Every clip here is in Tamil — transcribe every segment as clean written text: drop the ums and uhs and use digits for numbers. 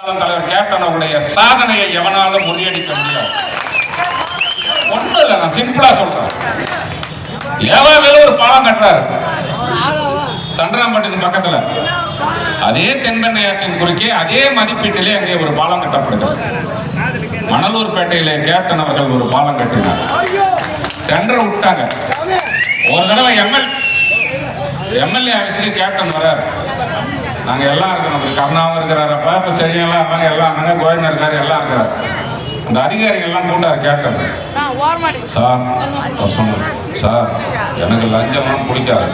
தலைவர் கேப்டன் அவருடைய சாதனையை எவனாலும் முறியடிக்க முடியாது. ஒண்ணு இல்ல, நான் சிம்பிளா சொல்றேன். ஏவாவில ஒரு பாலம் கட்டுறாரு தண்டராம்பட்டிக்கு பக்கத்துல. அதே தென்பெண்ணை ஆற்றின் குறுக்கே அதே மதிப்பீட்டிலே அங்கே ஒரு பாலம் கட்டப்படுகிறது. மணலூர்பேட்டையிலே கேப்டன் அவர்கள் ஒரு பாலம் கட்டினார். டெண்டர் விட்டாங்க. ஒரு தடவை எம்எல்ஏ ஆஃபீஸுக்கு கேப்டன் வர்றாரு. நாங்க எல்லாம் இருக்கிறோம். கருணாவும் இருக்கிறாரப்பா, இப்ப செய்யலாம் எல்லாம் நாங்க கோவிந்தா இருக்காரு, எல்லாம் இருக்கிறாரு. அந்த அதிகாரிகள் எல்லாம் கூட்டாரு கேப்டன். சார் எனக்கு லஞ்சம்லாம் பிடிக்காது.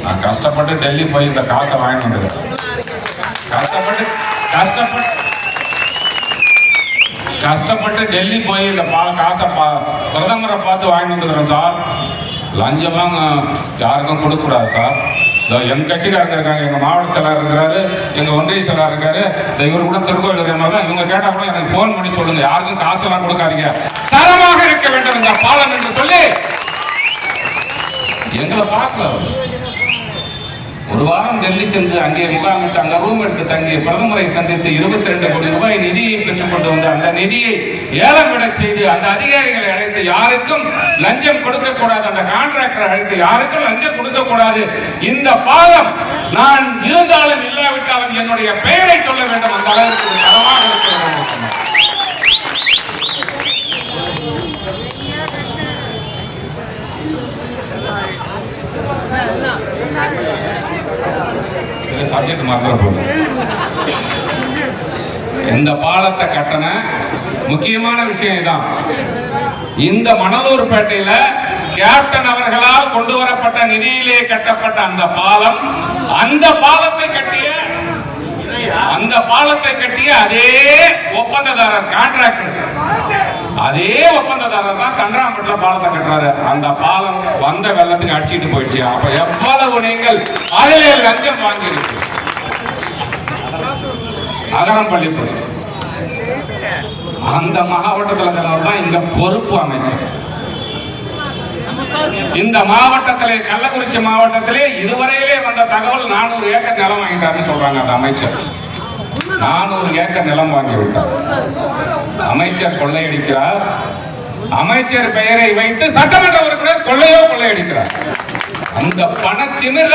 நான் கஷ்டப்பட்டு டெல்லி போய் இந்த காசை வாங்கி வந்துடுறேன். கஷ்டப்பட்டு டெல்லி போய் இந்த காசை பிரதமரை பார்த்து வாங்கி வந்துக்கிறேன் சார். லஞ்சம்லாம் யாருக்கும் கொடுக்கக்கூடாது சார். எங்க கட்சிக்காரங்க இருக்காங்க, எங்க மாவட்ட செயலாளர் இருக்கிறாரு, எங்க ஒன்றிய செயலாளர் இருக்காரு, இவரு கூட திருக்கோயில் இருக்கிற இவங்க கேட்டா கூட எனக்கு போன் பண்ணி சொல்லுங்க, யாருக்கும் காசெல்லாம் கொடுக்காதீங்க, தரமாக இருக்க வேண்டும் இந்த பாலம் என்று சொல்லி எங்களை பார்க்கல. ஒரு வாரம் டெல்லி சென்று அங்கே முகாமிட்டு அங்க ரூம் எடுத்து தங்கி பிரதமரை சந்தித்து 22 கோடி ரூபாய் நிதியை பெற்றுக் கொண்டு வந்து அந்த நிதியை ஏலம் விட செய்து அந்த அதிகாரிகளை அழைத்து யாருக்கும் லஞ்சம் கொடுக்க கூடாது, அந்த கான்ட்ராக்டரை அழைத்து யாருக்கும் லஞ்சம் கொடுக்க கூடாது, இந்த பாலம் நான் இருந்தாலும் இல்லாவிட்டாலும் என்னுடைய பெயரை சொல்ல வேண்டும், அந்த அளவுக்கு தரமாக இருக்க வேண்டும். சப்ஜெக்ட் மறந்துட போகுது. இந்த பாலத்தை கட்டண முக்கியமான விஷயம் இதுதான். இந்த மணலூர்பேட்டையில கேப்டன் அவர்களால் கொண்டு வரப்பட்ட நிதியிலே கட்டப்பட்ட அந்த பாலம், அந்த பாலத்தை கட்டிய அதே ஒப்பந்ததாரர் கான்ட்ராக்டர், அதே ஒப்பந்ததாரர் தான் தண்டராம்பட்டில பாலத்தை கட்டுறாரு. அந்த பாலம் வந்த வெள்ளத்துக்கு அடிச்சுட்டு போயிடுச்சு. அப்ப எவ்வளவு நீங்கள் அதிலே லஞ்சம் வாங்கியிருக்கு. அகரம்பள்ளிப்பட்டி அந்த மாவட்டத்தில் இருக்கிறவர் தான் இந்த பொறுப்பு அமைச்சர். இந்த மாவட்டத்திலே கள்ளக்குறிச்சி மாவட்டத்திலே இதுவரையிலே வந்த தகவல் 400 ஏக்கர் நிலம் வாங்கிட்டாருன்னு சொல்றாங்க. அந்த அமைச்சர் 400 ஏக்கர் நிலம் வாங்கி விட்டார். அமைச்சர் கொள்ளையடிக்கிறார். அமைச்சர் பெயரை வைத்து சட்டமன்ற உறுப்பினர் கொள்ளையடிக்கிறார். அந்த பணத்திமிர்